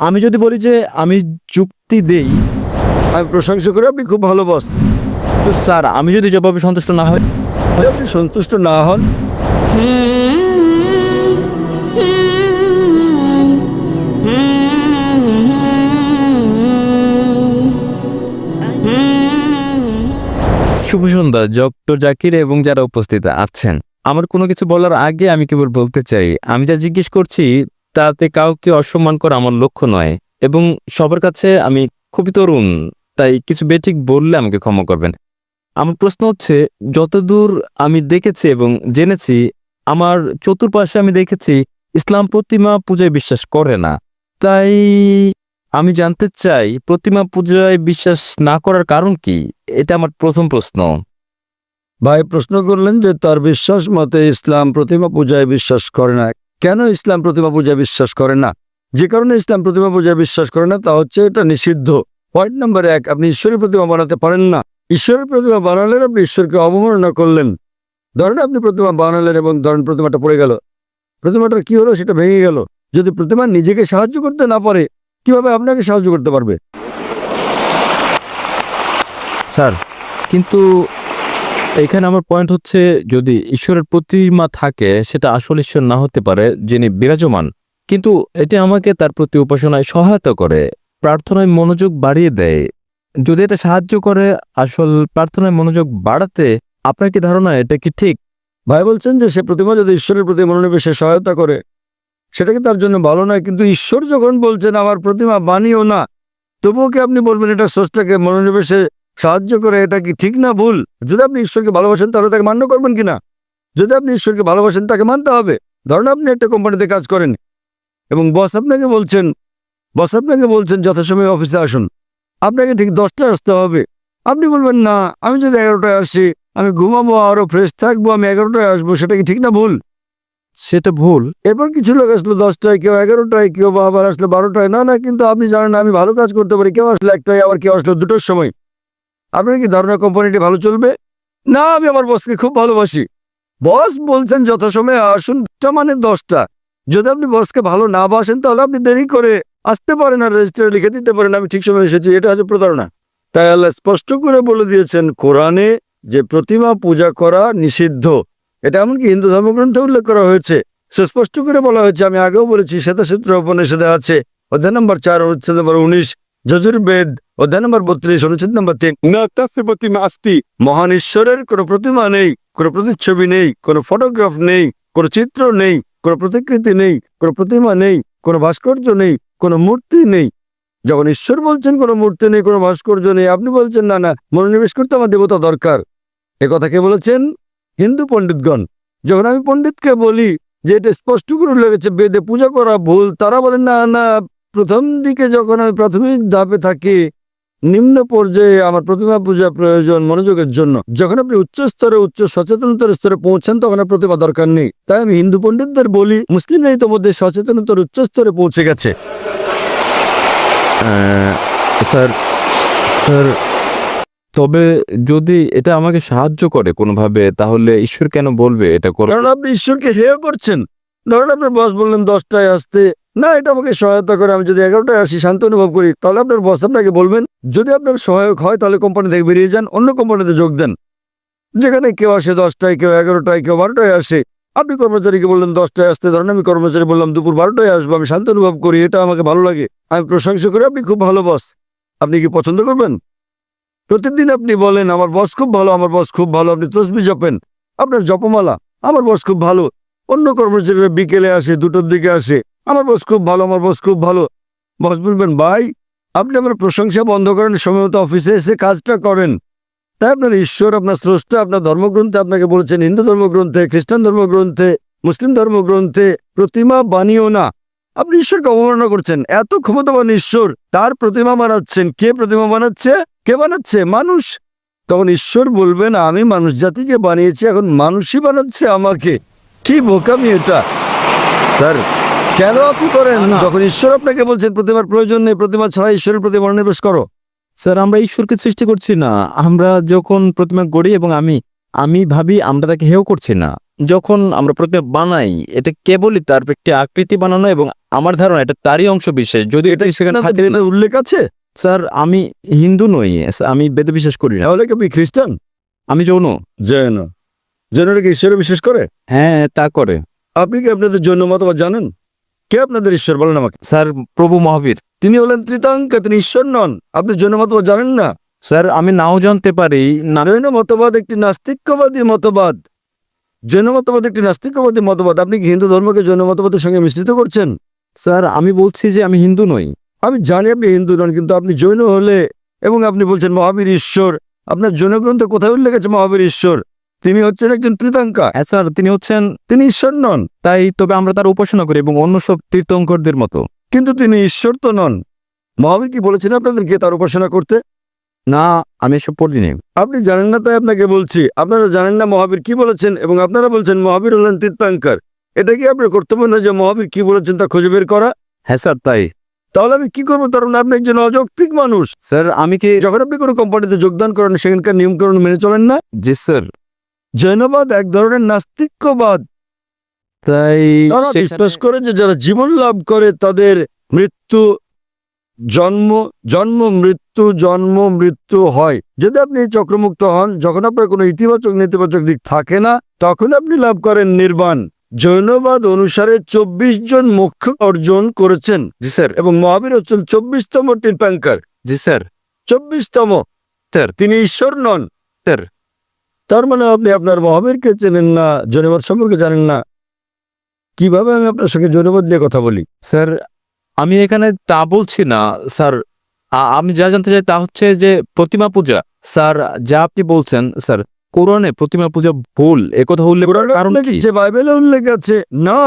আমি যদি বলি যে আমি যুক্তি দেই, আমি প্রশংসা করি আপনি খুব ভালো বস। তো স্যার আমি যদি জবাবে সন্তুষ্ট না হই, আপনি সন্তুষ্ট না হন, শুভ সন্ধ্যা ডক্টর জাকির এবং যারা উপস্থিত আছেন। আমার কোনো কিছু বলার আগে আমি কেবল বলতে চাই, আমি যা জিজ্ঞেস করছি তাতে কাউকে অসম্মান করা আমার লক্ষ্য নয়, এবং সবার কাছে আমি খুবই তরুণ, তাই কিছু বেঠিক বললে আমাকে ক্ষমা করবেন। আমার প্রশ্ন হচ্ছে, যতদূর আমি দেখেছি এবং জেনেছি, আমার চতুর্পাশে আমি দেখেছি ইসলাম প্রতিমা পূজায় বিশ্বাস করে না। তাই আমি জানতে চাই প্রতিমা পূজায় বিশ্বাস না করার কারণ কি? এটা আমার প্রথম প্রশ্ন। ভাই প্রশ্ন করলেন যে তার বিশ্বাস মতে ইসলাম প্রতিমা পূজায় বিশ্বাস করে না। কেন ইসলাম প্রতিমা পূজায় বিশ্বাস করে না? যে কারণে ইসলাম প্রতিমা পূজায় বিশ্বাস করে না তা হচ্ছে এটা নিষিদ্ধ। পয়েন্ট নাম্বার 1, আপনি ঈশ্বরের প্রতিমা বানাতে পারেন না। ঈশ্বরের প্রতিমা বানালেন আপনি ঈশ্বরকে অবমাননা করলেন। ধরেন আপনি প্রতিমা বানালেন এবং ধরেন প্রতিমাটা পড়ে গেল, প্রতিমাটার কি হলো? সেটা ভেঙে গেল। যদি প্রতিমা নিজেকে সাহায্য করতে না পারে, কিভাবে আপনাকে সাহায্য করতে পারবে? স্যার, কিন্তু এখানে আমার পয়েন্ট হচ্ছে, যদি ঈশ্বরের প্রতিমা থাকে সেটা আসল ঈশ্বর না হতে পারে যিনি বিরাজমান, কিন্তু এটি আমাকে তার প্রতি উপাসনায় সহায়তা করে, প্রার্থনায় মনোযোগ বাড়িয়ে দেয়। যদি এটা সাহায্য করে আসল প্রার্থনায় মনোযোগ বাড়াতে, আপনার কি ধারণা এটা কি ঠিক? ভাই বলছেন যে সে প্রতিমা যদি ঈশ্বরের প্রতি মনোনিবেশে সহায়তা করে সেটা কি তার জন্য ভালো নয়? কিন্তু ঈশ্বর যখন বলছেন আমার প্রতিমা বানিও না, তবুও কি আপনি বলবেন এটা স্রষ্টাকে মনোনিবেশে সাহায্য করে? এটা কি ঠিক না ভুল? যদি আপনি ঈশ্বরকে ভালোবাসেন তাহলে তাকে মান্য করবেন কিনা? যদি আপনি ঈশ্বরকে ভালোবাসেন তাকে মানতে হবে। ধরুন আপনি একটা কোম্পানিতে কাজ করেন এবং বস আপনাকে বলছেন যথাসময়ে অফিসে আসুন, আপনাকে ঠিক 10টায় আসতে হবে। আপনি বলবেন না, আমি যদি 11টায় আসি আমি ঘুমাবো, আরো ফ্রেশ থাকবো, আমি 11টায় আসবো। সেটা কি ঠিক না ভুল? সেটা ভুল। এরপর কিছু লোক আসলো 10টায়, কেউ 11টায়, কেউ বা আবার আসলো 12টায়। না না, কিন্তু আপনি জানেন আমি ভালো কাজ করতে পারি। কেউ আসলো 1টায়, আবার কেউ আসলো 2টোর সময়। আপনার কি ধারণা কোম্পানিটি ভালো চলবে? না, আমি আমার বসকে খুব ভালোবাসি। বস বলছেন যথাসময়ে আসুন, মানে 10টা। যদি আপনি বসকে ভালো না বাসেন তাহলে আপনি দেরি করে আসতে পারেন আর রেজিস্টারে লিখে দিতে পারেন আমি ঠিক সময় এসেছি। এটা হচ্ছে প্রতারণা। তাই আল্লাহ স্পষ্ট করে বলে দিয়েছেন কোরআনে যে প্রতিমা পূজা করা নিষিদ্ধ। এটা এমনকি হিন্দু ধর্মগ্রন্থে উল্লেখ করা হয়েছে। সুস্পষ্ট করে বলা হয়েছে, আমি আগেও বলেছি, শ্বেতাসূত্র উপনিষদে আছে, অধ্যায় নম্বর 4 অনুচ্ছেদ নম্বর 19, যজুর্বেদ অধ্যায় নম্বর 32 অনুচ্ছেদ নম্বর 3, না তাস্য প্রতিমা আস্তি, মহান ঈশ্বরের কোনো প্রতিমা নেই, কোনো প্রতিচ্ছবি নেই, কোনো ফটোগ্রাফ নেই, কোনো চিত্র নেই, কোনো প্রতিকৃতি নেই, কোনো প্রতিমা নেই, কোনো ভাস্কর্য নেই, কোনো মূর্তি নেই। যখন ঈশ্বর বলছেন কোনো মূর্তি নেই, কোনো ভাস্কর্য নেই, আপনি বলছেন না না, মনোনিবেশ করতে আমার দেবতা দরকার। এ কথা কে বলেছেন? হিন্দু পণ্ডিতগণ। যখন আমি পণ্ডিতকে বলি যে এটা স্পষ্ট করে লেগেছে বেদে পূজা করা ভুল, তারা বলেন না না, প্রথম দিকে যখন আমি প্রাথমিক ধাপে থাকি, নিম্ন পর্যায়ে আমার প্রতিমা পূজা প্রয়োজন মনোযোগের জন্য। যখন আপনি উচ্চ স্তরে, উচ্চ সচেতনতার স্তরে পৌঁছান তখন আর প্রতিমা দরকার নেই। তাই আমি হিন্দু পণ্ডিতদের বলি, মুসলিমরা ইতোমধ্যে সচেতনতার উচ্চ স্তরে পৌঁছে গেছে। স্যার স্যার তবে যদি এটা আমাকে সাহায্য করে কোনোভাবে, তাহলে ঈশ্বর কেন বলবে এটা করো? কারণ আপনি ঈশ্বরকে হেয় করছেন। ধরুন আপনার বস বললেন 10টায় আসতে, না এটা আমাকে সহায়তা করে, আমি যদি 11টায় আসি শান্ত অনুভব করি, তাহলে আপনার বস আপনাকে বলবেন। যদি আপনার সহায়ক হয় তাহলে কোম্পানি থেকে বেরিয়ে যান, অন্য কোম্পানিতে যোগ দেন, যেখানে কেউ আসে 10টায়, কেউ 11টায়, কেউ 12টায় আসে। আপনি কর্মচারীকে বললেন 10টায় আসতে, ধরেন আমি কর্মচারী বললাম দুপুর 12টায় আসবো, আমি শান্ত অনুভব করি, এটা আমাকে ভালো লাগে, আমি প্রশংসা করি আপনি খুব ভালো বস। আপনি কি পছন্দ করবেন? প্রতিদিন আপনি বলেন আমার বস খুব ভালো, আমার বস খুব ভালো, আপনি তসবিহ জপেন, আপনার জপমালা, আমার বস খুব ভালো। অন্য কর্মচারীরা বিকেলে আসে, 2টোর দিকে আসে, আমার বস খুব ভালো, আমার বস খুব ভালো। বস বলবেন ভাই আপনি আমার প্রশংসা বন্ধ করেন, সময় মতো অফিসে এসে কাজটা করেন। তাই আপনার ঈশ্বর, আপনার স্রষ্টা আপনার ধর্মগ্রন্থে আপনাকে বলেছেন, হিন্দু ধর্মগ্রন্থে, খ্রিস্টান ধর্মগ্রন্থে, মুসলিম ধর্মগ্রন্থে, প্রতিমা বানিও না। আপনি ঈশ্বরকে অবমাননা করছেন। এত ক্ষমতাবান ঈশ্বর, তার প্রতিমা বানাচ্ছেন। কে প্রতিমা বানাচ্ছে? কে বানাচ্ছে? মানুষ। তখন ঈশ্বর বলবেন আমি মানুষ জাতিকে বানিয়েছি, এখন মানুষই বানাচ্ছে আমাকে। কি বোকামি এটা! স্যার কেন আপনি করেন? যখন ঈশ্বর আপনাকে বলছেন প্রতিমার প্রয়োজন নেই, প্রতিমা ছাড়া ঈশ্বরের প্রতি মনোনিবেশ করো। স্যার, আমরা ঈশ্বরকে সৃষ্টি করছি না। আমরা যখন প্রতিমা গড়ি এবং আমি ভাবি আমরা তাকে হেয় করছি না। যখন আমরা প্রতিমা বানাই এটা কেবলই তার একটি আকৃতি বানানো এবং আমার ধারণা এটা তারই অংশ বিশেষ যদি এটা সেখানে থাকে না। আপনাদের উল্লেখ আছে? স্যার আমি হিন্দু নই, আমি বেদে বিশ্বাস করি না। তাহলে কি আপনি খ্রিস্টান? আমি যৌন। জৈন। জৈনরা কি ঈশ্বরে বিশ্বাস করে? হ্যাঁ তা করে। আপনি কি আপনাদের জৈন মতবাদ জানেন? কে আপনাদের ঈশ্বর বলেন আমাকে? স্যার প্রভু মহাবীর। তিনি হলেন ত্রিতাঙ্কা, তিনি ঈশ্বর নন। আপনি জৈন মতবাদ জানেন না? স্যার আমি নাও জানতে পারি না। জৈন মতবাদ একটি নাস্তিক্যবাদী মতবাদ। জৈন মতবাদ একটি নাস্তিক্যবাদী মতবাদ। আপনি কি হিন্দু ধর্মকে জৈন মতবাদের সঙ্গে মিশ্রিত করছেন? স্যার আমি বলছি যে আমি হিন্দু নই। আমি জানি আপনি হিন্দু নন, কিন্তু আপনি জৈন হলে এবং আপনি বলছেন মহাবীর ঈশ্বর, আপনার জৈন গ্রন্থে কোথায় উল্লেখ আছে মহাবীর ঈশ্বর? তিনি হচ্ছেন একজন ত্রিতাঙ্কা, হ্যাঁ স্যার তিনি হচ্ছেন, তিনি ঈশ্বর নন। তাই তবে আমরা তার উপাসনা করি এবং অন্য সব তীর্থঙ্করদের মতো। কিন্তু তিনি ঈশ্বর তো নন। মহাবীর কি বলেছেন আপনাদেরকে তার উপাসনা করতে? না আমি এসব পড়িনি। আপনি জানেন না তাই আপনাকে বলছি। আপনারা জানেন না মহাবীর কি বলেছেন এবং আপনারা বলছেন মহাবীর হলেন তীর্থাঙ্কার। এটা কি আপনার কর্তব্য না যে মহাবীর কি বলেছেন তা খুঁজে বের করা? হ্যাঁ স্যার তাই। তাহলে আমি কি করবো? কারণ আপনি একজন অযৌক্তিক মানুষ। স্যার আমি কি? যখন আপনি কোনো কোম্পানিতে যোগদান করেন সেখানকার নিয়মকানুন মেনে চলেন না। জি স্যার। জৈনবাদ এক ধরনের নাস্তিক্যবাদ। তাই তারা বিশ্বাস করে যে যারা জীবন লাভ করে তাদের মৃত্যু জন্ম জন্ম মৃত্যু জন্ম মৃত্যু হয়। যদি আপনি চক্রমুক্ত হন, যখন আপনার কোনো ইতিবাচক নেতিবাচক দিক থাকে না, তখন আপনি লাভ করেন নির্বাণ। জৈনবাদ অনুসারে 24 জন মোক্ষ অর্জন করেছেন। জি স্যার। এবং মহাবীর হচ্ছেন 24তম তীর্থাঙ্কার। জি স্যার। 24তম। স্যার। তিনি ঈশ্বর নন। স্যার। তার মানে আপনি আপনার মহাবীরকে চেনেন না, জৈনবাদ সম্পর্কে জানেন না। কিভাবে আমি আপনার সঙ্গে জৈনবাদ নিয়ে কথা বলি? স্যার আমি এখানে তা বলছি না স্যার। আমি যা জানতে চাই তা হচ্ছে যে প্রতিমা পূজা। স্যার যা আপনি বলছেন স্যার কোরআনে প্রতিমা পূজা ভুল একথা উল্লেখ করার কারণ কি? যে বাইবেলে উল্লেখ আছে না,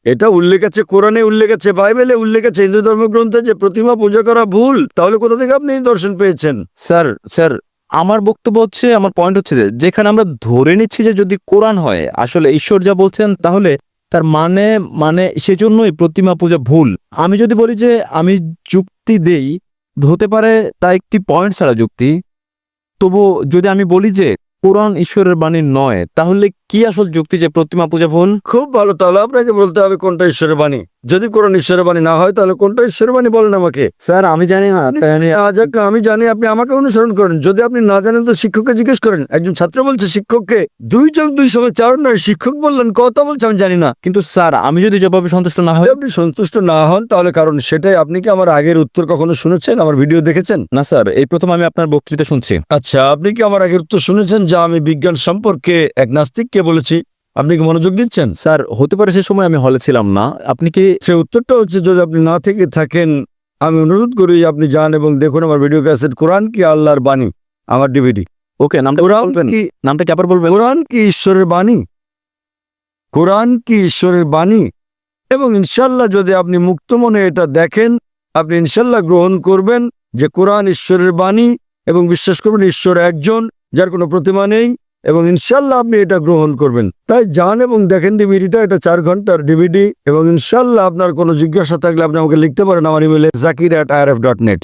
এটা উল্লেখ আছে কোরআনে, উল্লেখ আছে বাইবেলে, উল্লেখ আছে হিন্দু ধর্মগ্রন্থে যে প্রতিমা পূজা করা ভুল। তাহলে কোথা থেকে আপনি এই দর্শন পেয়েছেন? স্যার স্যার আমার বক্তব্য হচ্ছে, আমার পয়েন্ট হচ্ছে যে যেখানে আমরা ধরে নিচ্ছি যে যদি কোরআন হয় আসলে ঈশ্বর যা বলছেন তাহলে তার মানে মানে সেজন্যই প্রতিমা পূজা ভুল। আমি যদি বলি যে আমি যুক্তি দেই, হতে পারে তা একটি পয়েন্ট ছাড়া যুক্তি। তবু যদি আমি বলি যে কোরআন ঈশ্বরের বাণী নয় তাহলে কি আসল যুক্তি যে প্রতিমা পূজা ভুল? খুব ভালো, তাহলে আপনাকে বলতে হবে কোনটা ঈশ্বরের বাণী। যদি কোরআন ঈশ্বরের বাণী না হয় তাহলে কোনটা ঈশ্বরের বাণী বলেন আমাকে। স্যার আমি জানি না। আমি জানি, আপনি আমাকে অনুসরণ করেন। যদি আপনি না জানেন তো শিক্ষককে জিজ্ঞেস করেন। একজন ছাত্র বলছে শিক্ষককে 2+2=4 নয়, শিক্ষক বললেন কথা বলছে আমি জানি না। কিন্তু স্যার আমি যদি জবাবে সন্তুষ্ট না হই? যদি আপনি সন্তুষ্ট না হন তাহলে কারণ সেটাই। আপনি কি আমার আগের উত্তর কখনো শুনেছেন, আমার ভিডিও দেখেছেন? না স্যার এই প্রথম আমি আপনার বক্তৃতা শুনছি। আচ্ছা, আপনি কি আমার আগের উত্তর শুনেছেন যা আমি বিজ্ঞান সম্পর্কে এক নাস্তিককে বলেছি? আপনি কি মনোযোগ দিচ্ছেন? স্যার হতে পারে সে সময় আমি হলে ছিলাম না। আপনি কি? সে উত্তরটা হচ্ছে, যদি আপনি না থেকে থাকেন আমি অনুরোধ করি আপনি যান এবং দেখুন আমার ভিডিও ক্যাসেট কোরআন কি আল্লাহর বাণী, আমার ডিভিডি। ওকে নামটা কোরআন বলবেন? কি নামটা কি আবার বলবেন? কোরআন কি ঈশ্বরের বাণী? কোরআন কি ঈশ্বরের বাণী? এবং ইনশাল্লাহ যদি আপনি মুক্ত মনে এটা দেখেন, আপনি ইনশাল্লাহ গ্রহণ করবেন যে কোরআন ঈশ্বরের বাণী এবং বিশ্বাস করবেন ঈশ্বর একজন, যার কোনো প্রতিমা নেই, এবং ইনশাল্লাহ আপনি এটা গ্রহণ করবেন। তাই যান এবং দেখেন ডিভিডিটা, এটা 4 ঘন্টার ডিভিডি। এবং ইনশাল্লাহ আপনার কোনো জিজ্ঞাসা থাকলে আপনি আমাকে লিখতে পারেন আমার ইমেলে zakir@irf.net।